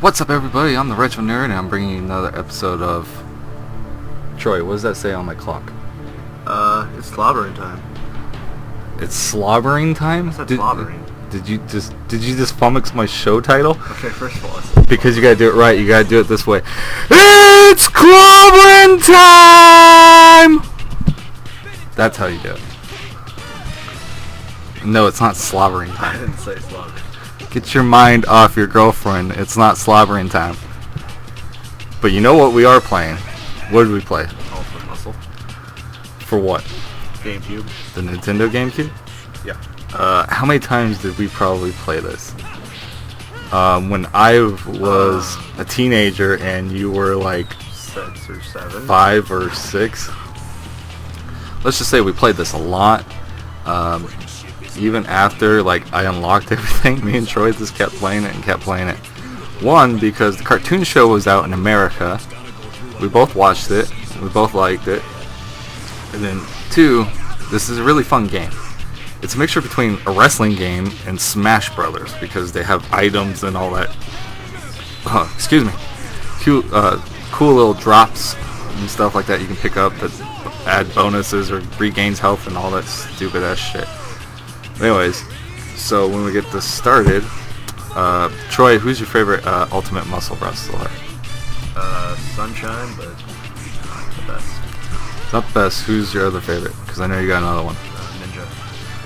What's up, everybody? I'm the Retro Nerd, and I'm bringing you another episode of... Troy, what does that say on my clock? It's Clobberin time. It's slobbering time? I said slobbering. Did you just flummox my show title? Okay, first of all, Because you gotta do it right, you gotta do it this way. It's Clobberin time! That's how you do it. No, it's not slobbering I time. didn't say slobbering. Get your mind off your girlfriend. It's not slobbering time. But you know what we are playing? What did we play? Ultimate Muscle. For what? GameCube. The Nintendo GameCube? Yeah. How many times did we probably play this? When I was a teenager and you were like 6 or 7. 5 or 6. Let's just say we played this a lot. Even after like I unlocked everything, me and Troy just kept playing it and kept playing it. One, because the cartoon show was out in America. We both watched it. We both liked it. And then two, this is a really fun game. It's a mixture between a wrestling game and Smash Brothers because they have items and all that. Excuse me. Cool little drops and stuff like that you can pick up that add bonuses or regains health and all that stupid ass shit. Anyways, so when we get this started, Troy, who's your favorite Ultimate Muscle wrestler? Sunshine, but not the best. It's not the best. Who's your other favorite? Because I know you got another one. Ninja.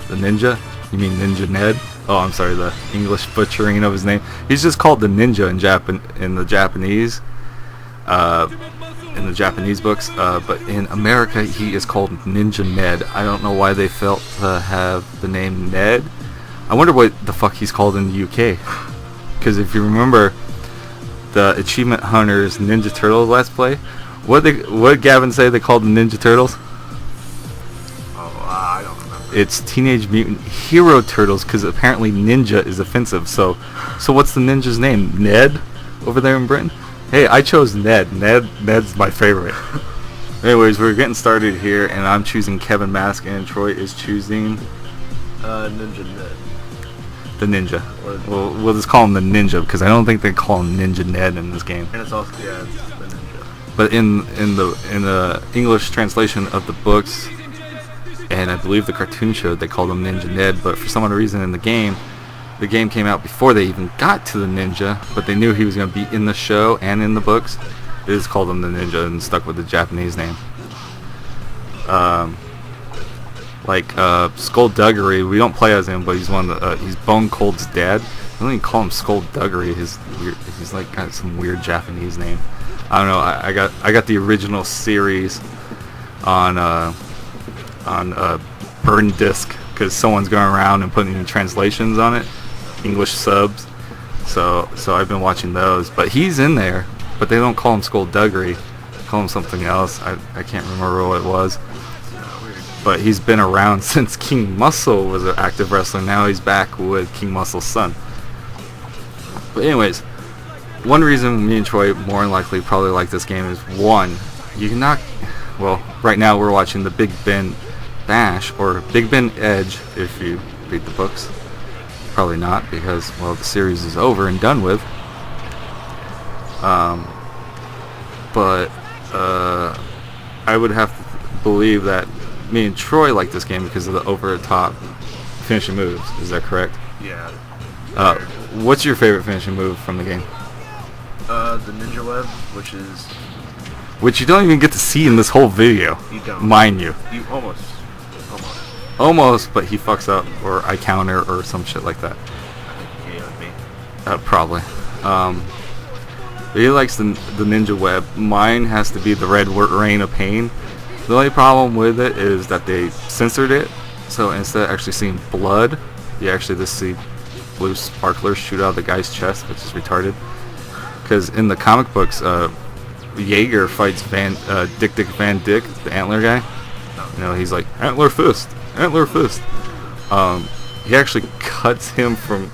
The Ninja? You mean Ninja Ned? Oh, I'm sorry, the English butchering of his name. He's just called the Ninja in the Japanese. In the Japanese books, but in America he is called Ninja Ned. I don't know why they felt to have the name Ned. I wonder what the fuck he's called in the UK. Because if you remember the Achievement Hunters Ninja Turtles Let's Play, what did Gavin say they called the Ninja Turtles? Oh, I don't remember. It's Teenage Mutant Hero Turtles, because apparently ninja is offensive. So what's the ninja's name? Ned over there in Britain? Hey, I chose Ned. Ned's my favorite. Anyways, we're getting started here, and I'm choosing Kevin Mask, and Troy is choosing... Ninja Ned. The Ninja. We'll just call him the Ninja, because I don't think they call him Ninja Ned in this game. And it's also, yeah, it's the Ninja. But in the English translation of the books, and I believe the cartoon show, they called him Ninja Ned, but for some other reason in the game came out before they even got to the Ninja, but they knew he was going to be in the show and in the books. They just called him the Ninja and stuck with the Japanese name. Skullduggery, we don't play as him, but he's he's Bone Cold's dad. I don't even call him Skullduggery. He's like got some weird Japanese name. I don't know. I got the original series on burn disc because someone's going around and putting translations on it. English subs, so I've been watching those, but he's in there, but they don't call him Skullduggery, they call him something else. I can't remember what it was, but he's been around since King Muscle was an active wrestler. Now he's back with King Muscle's son. But anyways, one reason me and Troy more than likely probably like this game is one, you can knock, well, right now we're watching the Big Ben Bash, or Big Ben Edge if you read the books. Probably not, because, well, the series is over and done with. But I would have to believe that me and Troy like this game because of the over-the-top finishing moves. Is that correct? Yeah. What's your favorite finishing move from the game? The Ninja Web, which you don't even get to see in this whole video. You don't. Mind you. You almost. Almost, but he fucks up, or I counter, or some shit like that. I think he would be. Probably. But he likes the Ninja Web. Mine has to be the Red Rain of Pain. The only problem with it is that they censored it, so instead of actually seeing blood, you actually just see blue sparklers shoot out of the guy's chest, which is retarded. Because in the comic books, Jaeger fights Dick Van Dyke, the antler guy. You know, he's like, Antler Fist. He actually cuts him from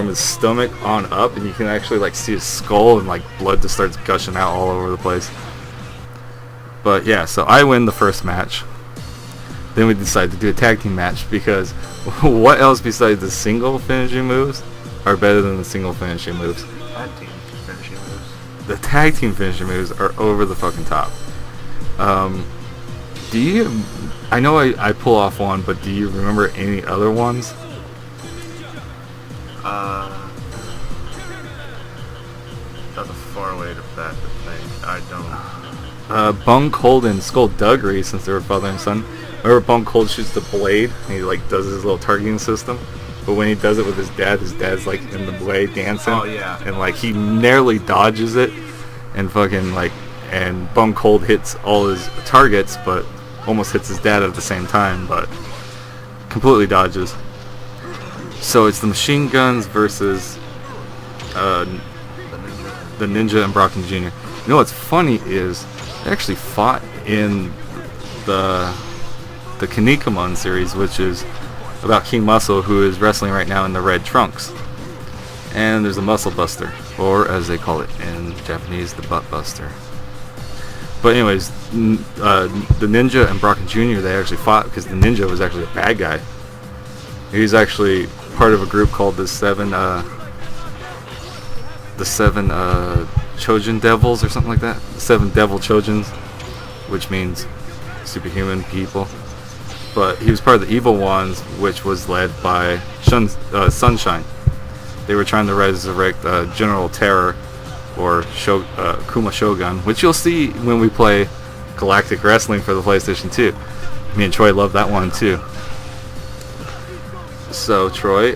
his stomach on up, and you can actually like see his skull, and like blood just starts gushing out all over the place. But yeah, so I win the first match. Then we decided to do a tag team match because what else besides the single finishing moves are better than the single finishing moves? Tag team finishing the tag team finishing moves are over the fucking top. Do you? I know I pull off one, but do you remember any other ones? That's a far way back to think. I don't. Bone Cold and Skullduggery, since they were father and son. Remember Bone Cold shoots the blade, and he like does his little targeting system. But when he does it with his dad's like in the blade dancing. Oh yeah. And like he narrowly dodges it, and fucking like, and Bone Cold hits all his targets, but almost hits his dad at the same time, but completely dodges. So it's the machine guns versus the Ninja and Brocken Jr. You know what's funny is they actually fought in the Kinnikuman series, which is about King Muscle, who is wrestling right now in the red trunks. And there's a Muscle Buster, or as they call it in Japanese, the Butt Buster. But anyways, the Ninja and Brocken Jr., they actually fought because the Ninja was actually a bad guy. He's actually part of a group called the Seven Chojin Devils or something like that. The Seven Devil Chojins, which means superhuman people. But he was part of the evil ones, which was led by Sunshine. They were trying to resurrect General Terror, or Kuma Shogun, which you'll see when we play Galactic Wrestling for the PlayStation 2. Me and Troy love that one too. So Troy,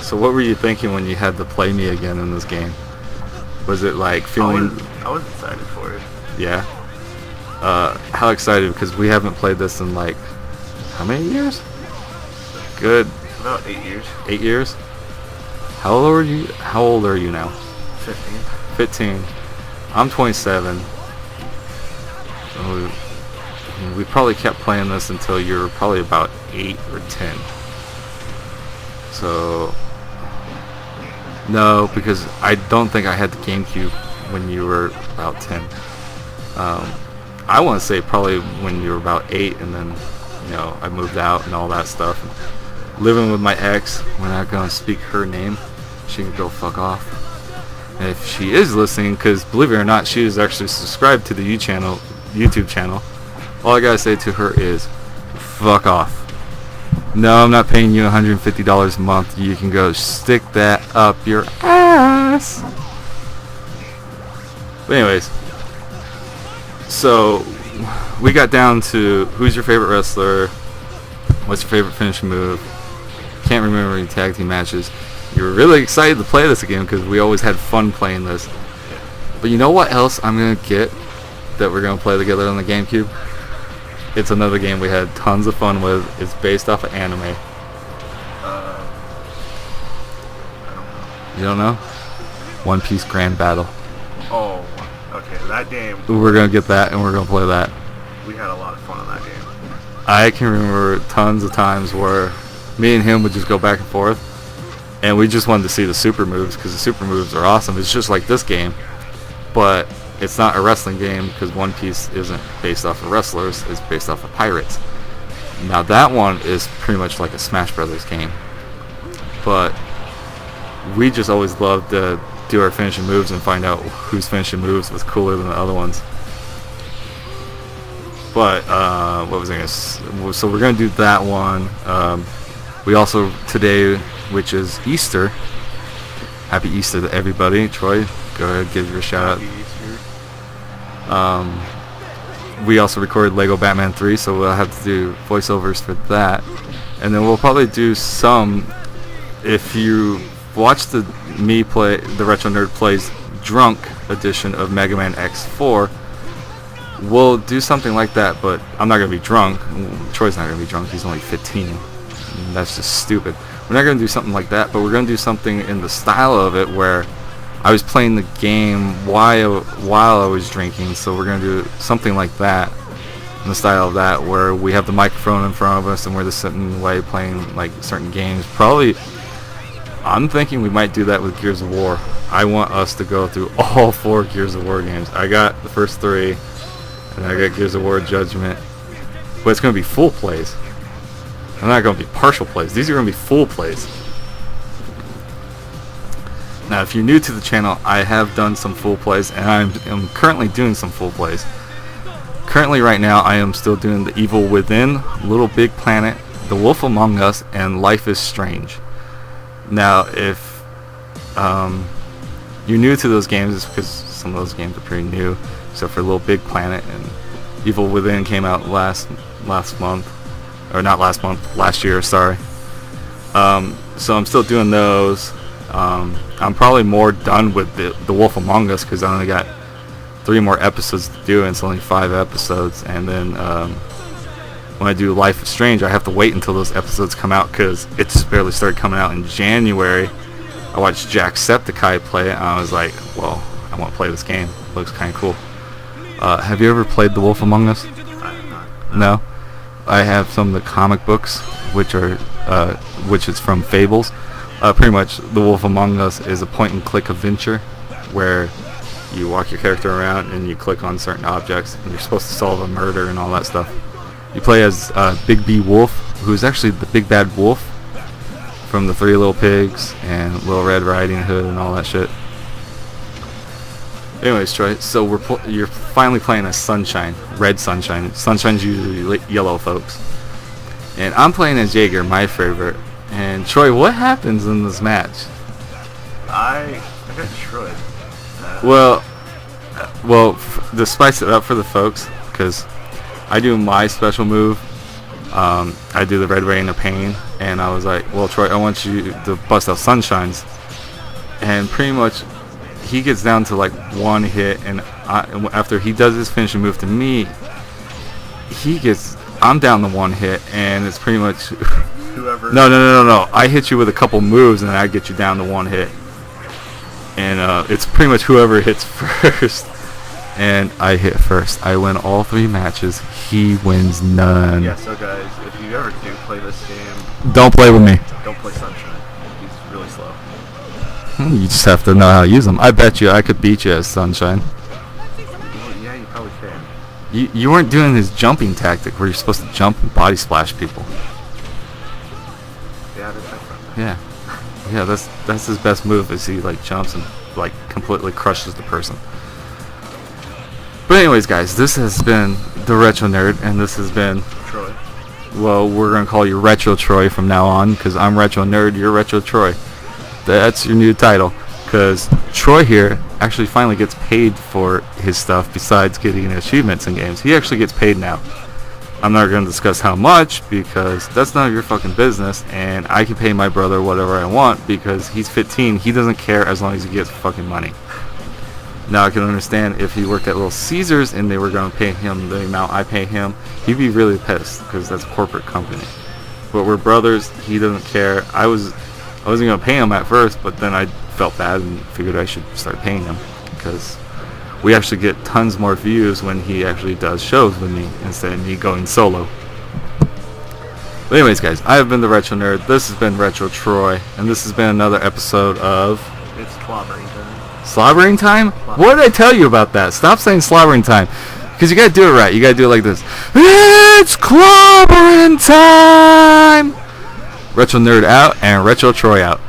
so what were you thinking when you had to play me again in this game? Was it like feeling... I was excited for it. Yeah? How excited? Because we haven't played this in like... How many years? Good. About 8 years. 8 years? How old are you now? 15. 15. I'm 27. We probably kept playing this until you were probably about 8 or 10. So... No, because I don't think I had the GameCube when you were about 10. I want to say probably when you were about 8, and then, you know, I moved out and all that stuff. Living with my ex, we're not going to speak her name. She can go fuck off. And if she is listening, because believe it or not, she is actually subscribed to the YouTube channel. All I gotta say to her is, fuck off. No, I'm not paying you $150 a month. You can go stick that up your ass. But anyways, so we got down to who's your favorite wrestler, what's your favorite finishing move. Can't remember any tag team matches. You were really excited to play this again because we always had fun playing this. But you know what else I'm going to get that we're going to play together on the GameCube? It's another game we had tons of fun with. It's based off of anime. You don't know? One Piece Grand Battle. Oh, okay, that game. We're going to get that and we're going to play that. We had a lot of fun on that game. I can remember tons of times where me and him would just go back and forth. And we just wanted to see the super moves because the super moves are awesome. It's just like this game, but it's not a wrestling game because One Piece isn't based off of wrestlers. It's based off of pirates. Now that one is pretty much like a Smash Brothers game, but we just always loved to do our finishing moves and find out whose finishing moves was cooler than the other ones. But what was I gonna? So we're gonna do that one. We also today, which is Easter. Happy Easter to everybody. Troy, go ahead, give your shout Happy out. Easter. We also recorded Lego Batman 3, so we'll have to do voiceovers for that. And then we'll probably do some, if you watch me play the Retro Nerd Plays Drunk edition of Mega Man X4, we'll do something like that, but I'm not going to be drunk. Troy's not going to be drunk, he's only 15. That's just stupid. We're not going to do something like that, but we're going to do something in the style of it where I was playing the game while I was drinking, so we're going to do something like that, in the style of that, where we have the microphone in front of us and we're just sitting away playing like certain games. Probably, I'm thinking we might do that with Gears of War. I want us to go through all 4 Gears of War games. I got the first 3, and I got Gears of War Judgment, but it's going to be full plays. I'm not going to be partial plays. These are going to be full plays. Now, if you're new to the channel, I have done some full plays, and I'm currently doing some full plays. Currently, right now, I am still doing The Evil Within, Little Big Planet, The Wolf Among Us, and Life is Strange. Now, if you're new to those games, it's because some of those games are pretty new, except for Little Big Planet, and Evil Within came out last month, or not last month, last year, sorry. So I'm still doing those. I'm probably more done with the Wolf Among Us because I only got 3 more episodes to do, and it's only 5 episodes. And then when I do Life is Strange, I have to wait until those episodes come out because it just barely started coming out in January. I watched Jacksepticeye play it, and I was like, well, I want to play this game. It looks kind of cool. Have you ever played The Wolf Among Us? I have not. No. I have some of the comic books, which is from Fables. Pretty much, The Wolf Among Us is a point-and-click adventure where you walk your character around and you click on certain objects, and you're supposed to solve a murder and all that stuff. You play as Big B Wolf, who's actually the big bad wolf from the 3 Little Pigs and Little Red Riding Hood and all that shit. Anyways, Troy, so you're finally playing as Sunshine, Red Sunshine. Sunshine's usually yellow, folks. And I'm playing as Jaeger, my favorite. And Troy, what happens in this match? I got Troy. Well, to spice it up for the folks, because I do my special move. I do the Red Rain of Pain, and I was like, well, Troy, I want you to bust out Sunshine's. And pretty much, he gets down to like 1 hit, and after he does his finishing move to me, I'm down to 1 hit, and it's pretty much Whoever. No. I hit you with a couple moves, and I get you down to 1 hit. And it's pretty much whoever hits first. And I hit first. I win all 3 matches. He wins none. Yeah, so guys, if you ever do play this game, Don't play with me. don't play Sunshine. He's really slow. You just have to know how to use them. I bet you I could beat you as Sunshine. Well, yeah, you probably can. You weren't doing his jumping tactic where you're supposed to jump and body splash people. Yeah, that's different. Yeah, that's his best move, is he like jumps and like completely crushes the person. But anyways, guys, this has been the Retro Nerd, and this has been, Troy. well, we're gonna call you Retro Troy from now on, because I'm Retro Nerd, you're Retro Troy. That's your new title, because Troy here actually finally gets paid for his stuff besides getting achievements in games. He actually gets paid now. I'm not going to discuss how much, because that's none of your fucking business, and I can pay my brother whatever I want because he's 15. He doesn't care as long as he gets fucking money. Now, I can understand if he worked at Little Caesars and they were going to pay him the amount I pay him, he'd be really pissed because that's a corporate company. But we're brothers. He doesn't care. I wasn't going to pay him at first, but then I felt bad and figured I should start paying him because we actually get tons more views when he actually does shows with me instead of me going solo. But anyways, guys, I have been the Retro Nerd. This has been Retro Troy, and this has been another episode of It's Clobberin time. Slobbering Time? What did I tell you about that? Stop saying Slobbering Time, because you gotta do it right. You gotta do it like this. It's Clobberin Time! Retro Nerd out and Retro Troy out.